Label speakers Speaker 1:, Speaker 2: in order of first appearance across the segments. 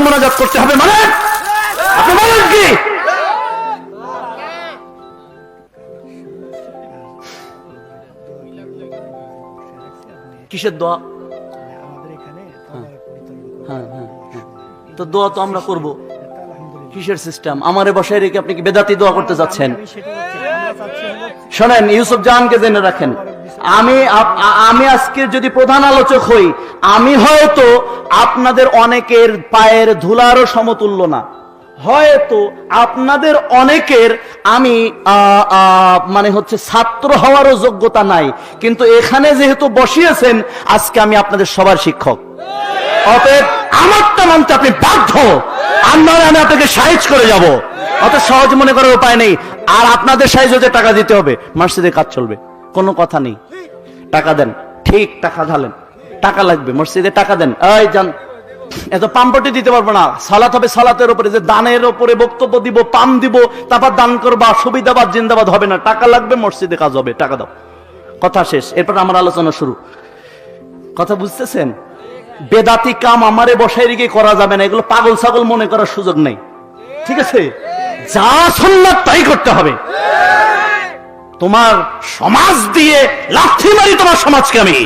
Speaker 1: মোনাজাত করতে হবে, মানে আপনি বলেন কি? কিসের দোয়া? তো দোয়া তো আমরা করব, কিসের সিস্টেম? আমারে বসায় রেখে আপনি কি বেদাতি দোয়া করতে যাচ্ছেন? শোনেন, ইউসুফ জাহানকে জেনে রাখেন, আমি আজকে যদি প্রধান আলোচক হই, আমি হয়তো আপনাদের অনেকের পায়ের ধুলারও সমতুল্য না, হয়তো আপনাদের অনেকের আমি মানে হচ্ছে ছাত্র হওয়ারও যোগ্যতা নাই, কিন্তু এখানে যেহেতু বসিয়েছেন, আজকে আমি আপনাদের সবার শিক্ষক। অতএব আমারটা মানতে আপনি বাধ্য, আমি আপনাকে সাহায্য করে যাব। অত সহজ মনে করার উপায় নেই। আর আপনাদের সাহায্য হতে টাকা দিতে হবে, মসজিদে কাজ চলবে, কোনো কথা নেই। টাকা দেন, ঠিক টাকা ঢালেন, টাকা লাগবে, মসজিদে টাকা দেন। এই যান, এত পাম্পটি দিতে পারবো না, সালাত হবে সালাতের উপরে, যে দানের উপরে বক্তব্য দিব, পাম দিব, তারপর দান করবা, সুবিধাবাদ জিন্দাবাদ হবে না, টাকা লাগবে, মসজিদে কাজ হবে, টাকা দাও, কথা শেষ। এরপর আমার আলোচনা শুরু। কথা বুঝতেছেন? বেদাতি কাম আমারে বসাই রেখে করা যাবে না, এগুলো পাগল ছাগল মনে করার সুযোগ নেই, ঠিক আছে? যা সুন্নাত তাই করতে হবে। তোমার সমাজ দিয়ে লাথি মারি তোমার সমাজকে আমি।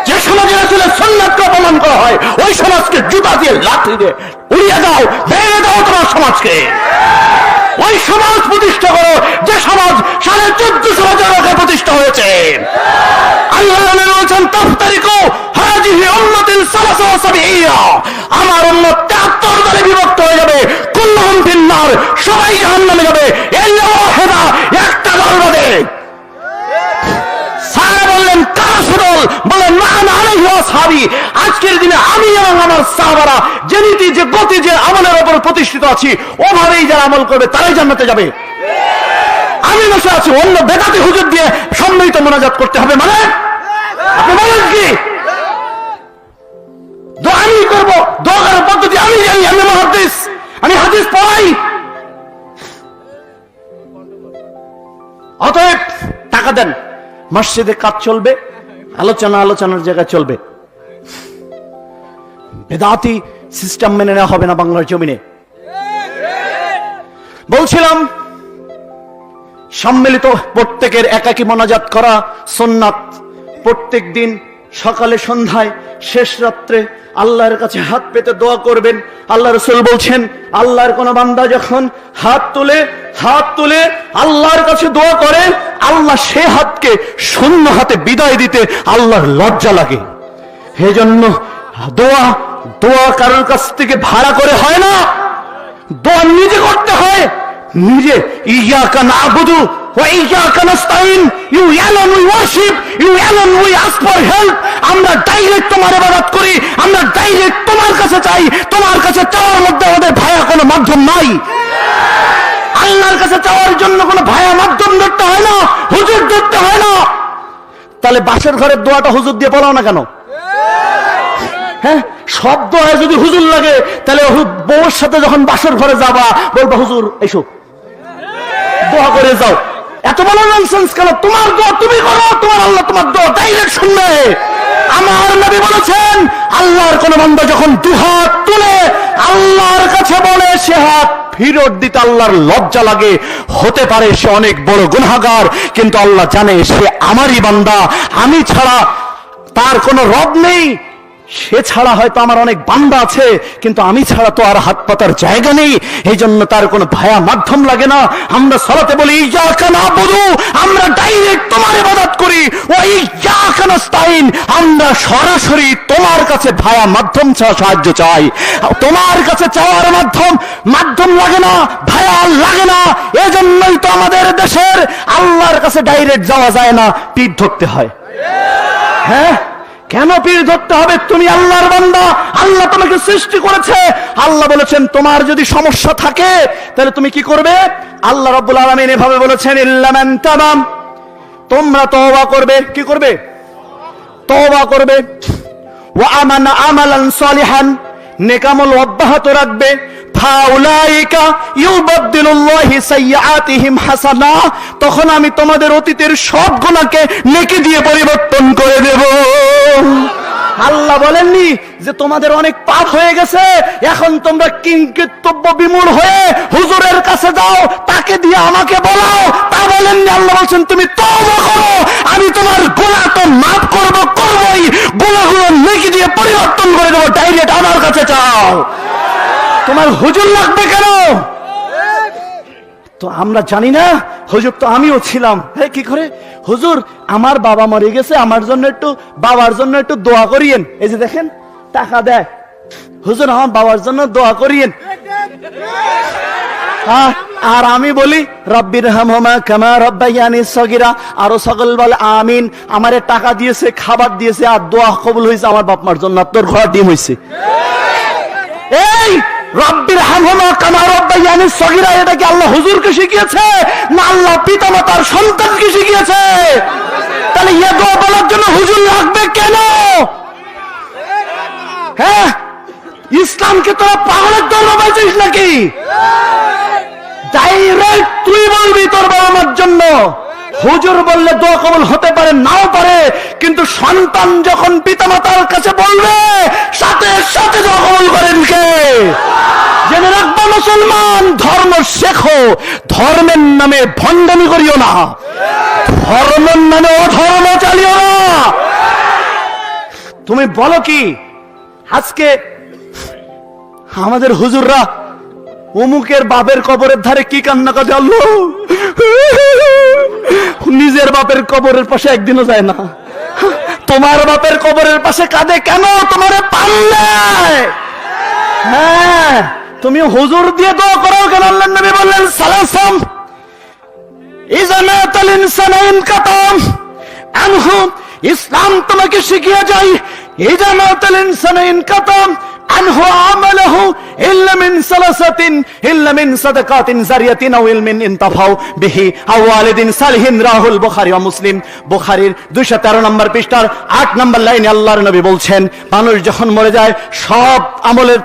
Speaker 1: যে সমাজে আসলে সুন্নাতকে অপমান করা হয়, ওই সমাজকে জুতা দিয়ে লাথি দিয়ে উড়িয়ে দাও, ভেঙে দাও তোমার সমাজকে। ওই সমাজ প্রতিষ্ঠা করো যে সমাজ 1450 বছর আগে প্রতিষ্ঠা হয়েছে। আল্লাহ বলেছেন, তাফতারিকু হাযিহি উম্মাতিন সালাসা ওয়া সাবঈনা, আমার উম্মত 73 দলে বিভক্ত হয়ে যাবে, কুল্লুহুম ফিন্নার, সবাই জাহান্নামে যাবে, ইল্লা ওয়াহিদা, একটা দল বাদে। সাহাবা বললেন, কারা সদল? বলেন, মা আনা আলাইহি ওয়া আসহাবি, আজকের দিনে আমি এবং আমার সাহাবারা যে নীতি, যে গতি, যে আমলের উপর প্রতিষ্ঠিত আছি, ওভাবেই যারা আমল করবে তারাই জান্নাতে যাবে। আমি বসে আছি, অন্য বেদাতি হুজুর দিয়ে সম্মিলিত মোনাজাত করতে হবে, মানে আপনি বলেন কি? দোয়া আমি করবো, দোয়া করার পদ্ধতি আমি জানি, আমি মুহাদ্দিস, আমি হাদিস পড়াই। অতএব টাকা দেন, মসজিদে কাজ চলবে, আলোচনার জায়গায় চলবে। বেদাতি সিস্টেম মেনে নেওয়া হবে না বাংলার জমিনে। বলছিলাম, সম্মিলিত প্রত্যেকের একাকী মোনাজাত করা সুন্নাত। প্রত্যেক দিন সকালে, সন্ধ্যায়, শেষ রাত্রে আল্লাহর কাছে হাত পেতে দোয়া করবেন। আল্লাহ রাসূল বলছেন, আল্লাহর কোন বান্দা যখন হাত তুলে আল্লাহর কাছে দোয়া করে, আল্লাহ সে হাতকে শূন্য হাতে বিদায় দিতে আল্লাহর লজ্জা লাগে। সেজন্য দোয়া কারোর কাছ থেকে ভাড়া করে হয় না, দোয়া নিজে করতে হয়, নিজে। ইয়াকা নাবুদু ওয়া ইয়াকা নাস্তাইন, you alone we worship, you alone we ask for help. আমরা ডাইরেক্ট তোমার ইবাদত করি, আমরা ডাইরেক্ট তোমার কাছে চাই। তোমার কাছে চাওয়ার মধ্যে আমাদের ভায়া কোনো মাধ্যম নাই। আল্লাহর কাছে চাওয়ার জন্য কোনো ভায়া মাধ্যম ধরতে হয় না, হুজুর ধরতে হয় না। তাহলে বাসের ঘরের দোয়াটা হুজুর দিয়ে পড়াও না কেন? হ্যাঁ, সব দোয়া যদি হুজুর লাগে, তাহলে বউর সাথে যখন বাসর ঘরে যাবা, বলবা হুজুর এসো দোয়া করে যাও। এত বড় ননসেন্স কেন? তোমার দোয়া তুমি করো, তোমার আল্লাহ তোমার দোয়া ডাইরেক্ট শুনবে। আমার নবী বলেছেন, আল্লাহর কোন বান্দা যখন দুহাত তুলে আল্লাহর কাছে বলে, সে হাত ফিরত দিতে আল্লাহর লজ্জা লাগে। হতে পারে সে অনেক বড় গুনাহগার, কিন্তু আল্লাহ জানে সে আমারই বান্দা, আমি ছাড়া তার কোনো রব নেই। সে ছাড়া হয়তো আমার অনেক বান্দা আছে, কিন্তু আমি ছাড়া তো আর হাত পাতার জায়গা নেই। এই জন্য তার কোনো ভায়া মাধ্যম লাগে না। আমরা সালাতে বলি ইয়াকা নাবুদু, আমরা ডাইরেক্ট তোমার ইবাদত করি, ওয়া ইয়াকা নাস্তাইন, আমরা সরাসরি তোমার কাছে ভায়া মাধ্যম ছাড়া সাহায্য চাই। তোমার কাছে চাওয়ার মাধ্যম লাগে না, ভায়া লাগে না। এজন্যই তো আমাদের দেশের আল্লাহর কাছে ডাইরেক্ট যাওয়া যায় না, পিঠ ধরতে হয়। হ্যাঁ, কেন পীর ধরতে হবে? তুমি আল্লাহর বান্দা, আল্লাহ তোমাকে সৃষ্টি করেছে। আল্লাহ বলেছেন, তোমার যদি সমস্যা থাকে তাহলে তুমি কি করবে? আল্লাহ রাব্বুল আলামিন এভাবে বলেছেন, ইল্লা মান তাবাম, তোমরা তওবা করবে। কি করবে? তওবা করবে। ওয়া আমানা আমালান সালিহান, নেক আমল অব্যাহত রাখবে। ফাউলাইকা ইউবাদদিলুল্লাহি সাইয়্যাতিহিম হাসানা, তখন আমি তোমাদের অতীতের সব গুনাহকে নেকি দিয়ে পরিবর্তন করে দেব। আল্লাহ বলেননি যে তোমাদের অনেক পাপ হয়ে গেছে, এখন তোমরা কিংকর্তব্য বিমূঢ় হয়ে হুজুরের কাছে যাও, তাকে দিয়ে আমাকে বলাও, তা বলেননি। আল্লাহ বলছেন তুমি তওবা করো, আমি তোমার গুনাহ তো মাফ করবই, গুনাহগুলো নেকি দিয়ে পরিবর্তন করে দেবো, ডাইরেক্ট আমার কাছে চাও। তোমার হুজুর লাগবে কেন? তো আমরা জানি না, হুজুর তো আমিও ছিলাম। কি করে হুজুর আমার বাবা মরে গেছে, আমার জন্য একটু, বাবার জন্য একটু দোয়া করিয়েন। এই যে দেখেন টাকা দেয়, হুজুর আমার বাবার জন্য দোয়া করিয়েন। আর আমি বলি রব্বির হামহুমা কামা রাব্বায়ানি সগীরা, আরো সকল বলে আমিন। আমারে টাকা দিয়েছে, খাবার দিয়েছে, আর দোয়া কবুল হয়েছে আমার বাপ মার জন্য, তোর ঘর ডিম হয়েছে। এই রব্বির হামহুমা কামা রাব্বায়ানি সগীরা, এটা কি আল্লাহ হুজুরকে শিখিয়েছে না আল্লাহ পিতামাতার সন্তানকে শিখিয়েছে? তাহলে এই দোয়া বলার জন্য হুজুর লাগবে কেন? হ্যাঁ, ইসলামকে তোরা পাগলের দৌড় পাইছিস নাকি? ডাইরেক্ট তুই বলবি তোর বাবা মার জন্য। হুজুর বললে দোয়া কবুল হতে পারে, নাও পারে, কিন্তু সন্তান যখন পিতামাতার কাছে বলবে সাথে সাথে দোয়া কবুল করেন কে? জেনে রাখবো মুসলমান, ধর্ম শেখো, ধর্মের নামে ভণ্ডামি করিও না, ধর্মের নামে অধর্ম চালিও না। তুমি বলো কি আজকে আমাদের হুজুররা অমুকের বাপের কবরের ধারে কি কান্না করে, আল্লাহ নিজের বাপের কবরের পাশে একদিনও যায় না, তোমার বাপের কবরের পাশে কাঁদে কেন? তোমার পারলে হ্যাঁ তুমি হুজুর দিয়ে দোয়া করো কেন? আল্লাহর নবী বললেন সালাসাম ইজানাতুল ইনসানিন কাতাম আনহু, ইসলাম তোমাকে শিখিয়ে যায় ইজানাতুল ইনসানিন কাতাম আনহু আমালহু ইল্লা মিন সালাসাতিন ইল্লা মিন সাদাকাতিন জারিয়াতিন আও ইলমিন ইনতাফাউ বিহি আও ওয়ালিদিন সালিহিন, রাহুল বুখারী ও মুসলিম। বুখারীর 213 নম্বর পৃষ্ঠার 8 নম্বর লাইনে আল্লাহর নবী বলছেন মানুষ যখন মরে যায় সব আমলের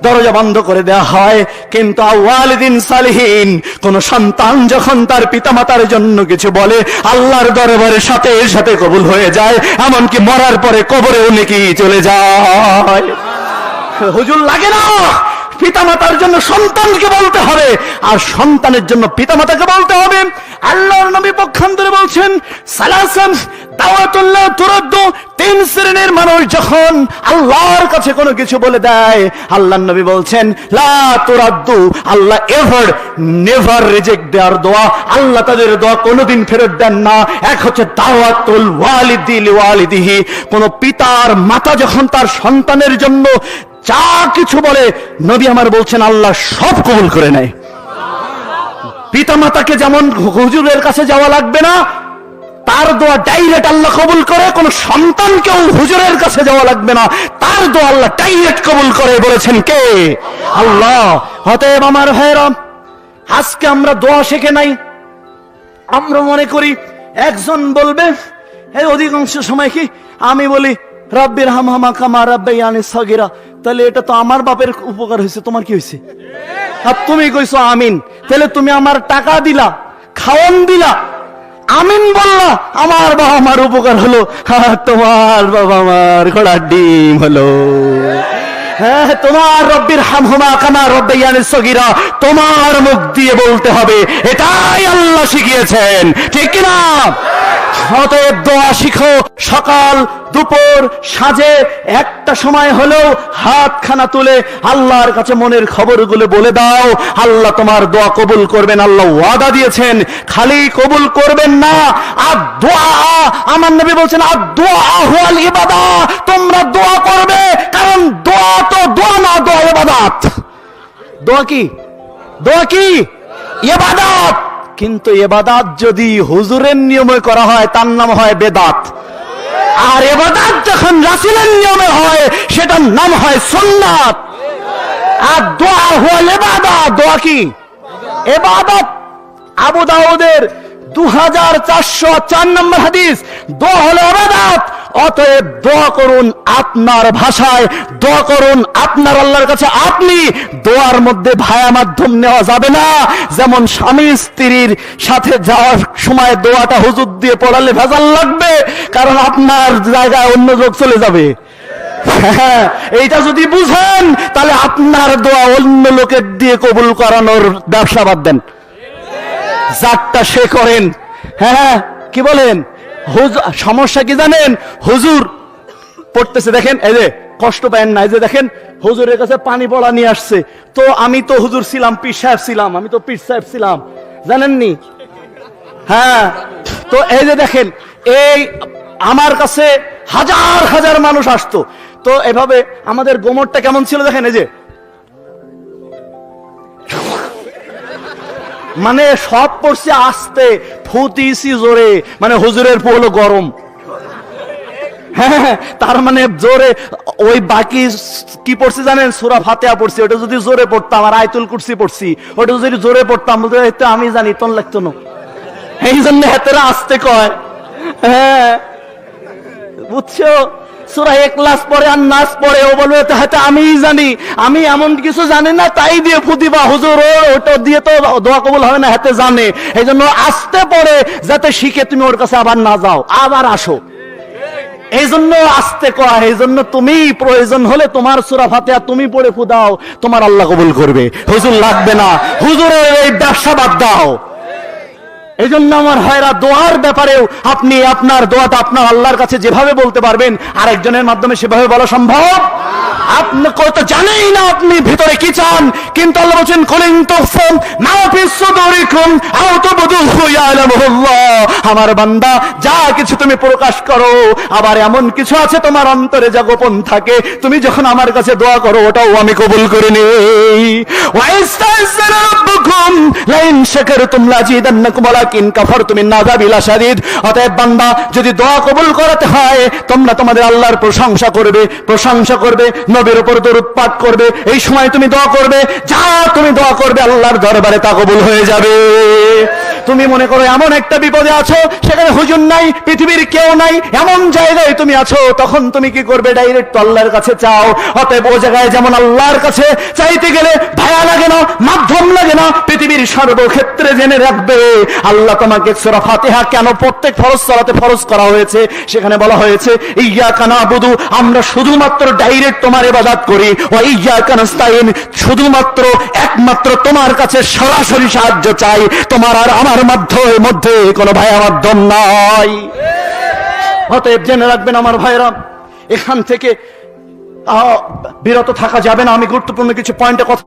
Speaker 1: দরজা বন্ধ করে দেওয়া হয়, কিন্তু ওয়ালিদিন সালিহিন, কোন সন্তান যখন তার পিতামাতার জন্য কিছু বলে আল্লাহর দরবারে সাথে সাথে কবুল হয়ে যায়, এমনকি মরার পরে কবরেও নেকি চলে যায়। হুজুর লাগে না, পিতামাতার জন্য সন্তানকে বলতে হবে, আর সন্তানের জন্য পিতামাতাকে বলতে হবে। আল্লাহর নবী পক্ষান্তরে বলছেন সালাসাম দাওয়াতুল্লাহ তুরাদ্দু, 3 শ্রেণীর মানুষ যখন আল্লাহর কাছে কোনো কিছু বলে দেয়, আল্লাহর নবী বলছেন লা তুরাদ্দু, আল্লাহ এভার নেভার রিজেক্ট দেয়ার দোয়া, আল্লাহ তাদের দোয়া কোনোদিন ফেরত দেন না। এক হচ্ছে দাওয়াতুল ওয়ালিদি লিওয়ালিদিহি, কোন পিতার মাতা যখন তার সন্তানের জন্য যা কিছু বলে নবী আমার বলছেন আল্লাহ সব কবুল করে নেয়। পিতামাতাকে যেমন হুজুরের কাছে যাওয়া লাগবে না, তার দোয়া ডাইরেক্ট আল্লাহ কবুল করে, কোন সন্তানকেও হুজুরের কাছে যাওয়া লাগবে না, তার দোয়া আল্লাহ ডাইরেক্ট কবুল করে, বলেছেন কে? আল্লাহ। অতএব আমার ভাইরা, আজকে আমরা দোয়া শিখে নাই। আমরা মনে করি একজন বলবে, এই অধিকাংশ সময় কি আমি বলি রব্বির হামহুমা কামা রাব্বায়ানি সগীরা, তাহলে এটা তো আমার বাপের উপকার হয়েছে, তোমার কি হয়েছে? আর তুমি কইছো আমিন, তাহলে তুমি আমার টাকা দিলা, খাওয়ান দিলা, আমিন বললা, আমার বাবা মার উপকার হলো, আর তোমার বাবা মার ঘোড়ার ডিম হলো। হ্যাঁ, তোমার রব্বির হামহুমা কামা রাব্বায়ানি সগীরা তোমার মুখ দিয়ে বলতে হবে, এটাই আল্লাহ শিখিয়েছেন, ঠিক কিনা? অতএব দোয়া শিখো, সকাল দুপুর সাঁঝে একটা সময় হলেও হাতখানা তুলে আল্লাহর কাছে মনের খবরগুলো বলে দাও, আল্লাহ তোমার দোয়া কবুল করবেন, আল্লাহ ওয়াদা দিয়েছেন। খালি কবুল করবেন না, আর দোয়া, আমার নবী বলছেন আর দোয়া হুয়াল ইবাদাত, তোমরা দোয়া করবে, কারণ দোয়া তো দোয়া না, দোয়া ইবাদত। দোয়া কি? দোয়া কি? ইবাদত। কিন্তু ইবাদত যদি হুজুরের নিয়মে করা হয় তার নাম হয় বেদাত, আর ইবাদত যখন রাসূলের নিয়মে হয় সেটার নাম হয় সুন্নাত। আর দোয়া হল ইবাদত। দোয়া কি? ইবাদত। আবু দাউদের 2404 নম্বর হাদিস, দোয়া হলো ইবাদত। অতএব দোয়া করুন আপনার ভাষায়, দোয়া করুন আপনার আল্লাহর কাছে। আপনি দোয়ার মধ্যে ভায়া মাধ্যম নেওয়া যাবে না, যেমন স্বামী স্ত্রীর সাথে যাওয়ার সময় দোয়াটা হুজুর দিয়ে পড়ালে ভেজাল লাগবে, কারণ আপনার জায়গায় অন্য লোক চলে যাবে। হ্যাঁ, এইটা যদি বুঝেন তাহলে আপনার দোয়া অন্য লোকের দিয়ে কবুল করানোর ব্যবসা বাদ দেন, যারটা সে করেন। হ্যাঁ, কি বলেন? সমস্যা কি জানেন? হুজুর পড়তেছে, দেখেন এই যে কষ্ট পায়েন না, এই যে দেখেন হুজুরের কাছে পানি পড়া নিয়ে আসছে। তো আমি তো হুজুর ছিলাম, পীর সাহেব ছিলাম, আমি তো পীর সাহেব ছিলাম, জানেননি? হ্যাঁ, তো এই যে দেখেন, এই আমার কাছে হাজার হাজার মানুষ আসতো। তো এভাবে আমাদের গোমরটা কেমন ছিল দেখেন, এই যে মানে সব পড়ছে আস্তে, ফুটিছি জোরে, মানে হুজুরের পোল গরম। হ্যাঁ, তার মানে জোরে। ওই বাকি কি পড়ছি জানেন? সূরা ফাতিহা পড়ছি, ওটা যদি জোরে পড়তাম, আর আয়াতুল কুরসি পড়ছি, ওটা যদি জোরে পড়তাম বলতে আমি জানি তোর লাগতো না, এই জন্য হাতেরা আসতে কয়। হ্যাঁ, বুঝছো? সূরা ইখলাস পড়ে আর নাস পড়ে, ও বলবে হাতে আমি জানি, আমি এমন কিছু জানি না, তাই দিয়ে ফুদিবা হুজুর, ওটা দিয়ে তো দোয়া কবুল হবে না, হাতে জানে। এই জন্য আসতে পড়ে, যাতে শিখে তুমি ওর কাছে আবার না যাও, আবার আসো। এই জন্য আসতে কয়। এই জন্য তুমি প্রয়োজন হলে তোমার সূরা ফাতিহা তুমি পড়ে ফুদাও, তোমার আল্লাহ কবুল করবে, হুজুর লাগবে না, হুজুরের এই ব্যবসা বাদ দাও। এই জন্য আমার ভাইরা, দোয়ার ব্যাপারেও আপনি আপনার দোয়াটা আপনার আল্লাহর কাছে যেভাবে বলতে পারবেন, আরেকজনের মাধ্যমে সেভাবে বলা সম্ভব? আপনি তো জানেই না আপনি ভিতরে কি চান, কিন্তু আল্লাহ বলেন কুলিন তুফুম মা ফিস সুদুরিকুম আও তুবদুহু ইয়ালামুল্লাহ। আমার বান্দা, যা কিছু তুমি প্রকাশ করো, আবার এমন কিছু আছে তোমার অন্তরে যা গোপন থাকে, তুমি যখন আমার কাছে দোয়া করো, ওটাও আমি কবুল করে নেই। ওয়া ইস্তাযযানা রাব্বুকুম লাইন শাকারতুম লাযিদান্নাকুম ওয়ালাকিন কাফারতুম ইন আযাবি লাশাদীদ। অতএব বান্দা, যদি দোয়া কবুল করাতে হয়, তোমরা তোমাদের আল্লাহর প্রশংসা করবে, প্রশংসা করবে, নবীর উপর দরুদ পাঠ করবে। এই সময় তুমি দোয়া করবে, যা তুমি দোয়া করবে আল্লাহর দরবারে তা কবুল হয়ে যাবে। তুমি মনে করো এমন একটা বিপদে আছো, সেখানে হুজুর নাই, পৃথিবীর কেউ নাই, এমন জায়গায় তুমি আছো, তখন তুমি কি করবে? ডাইরেক্ট আল্লাহর কাছে চাও। অতএব ও জায়গায় যেমন আল্লাহর কাছে চাইতে গেলে ভায়া লাগে না, মাধ্যম লাগে না, পৃথিবীর সর্বক্ষেত্রে জেনে রাখবে আল্লাহ তোমাকে সূরা ফাতিহা কেন প্রত্যেক ফরজ সালাতে ফরজ করা হয়েছে, সেখানে বলা হয়েছে ইয়্যাকা না'বুদু, আমরা শুধুমাত্র ডাইরেক্ট তোমার ইবাদত করি, ওয়া ইয়্যাকা নাস্তাইন, শুধুমাত্র একমাত্র তোমার কাছে সরাসরি সাহায্য চাই, তোমার আর আমার মধ্যে কোনো ভায়া মাধ্যম নাই। অতএব জেনে রাখবেন আমার ভাইরা, এখান থেকে বিরত থাকা যাবে না। আমি গুরুত্বপূর্ণ কিছু পয়েন্টে কথা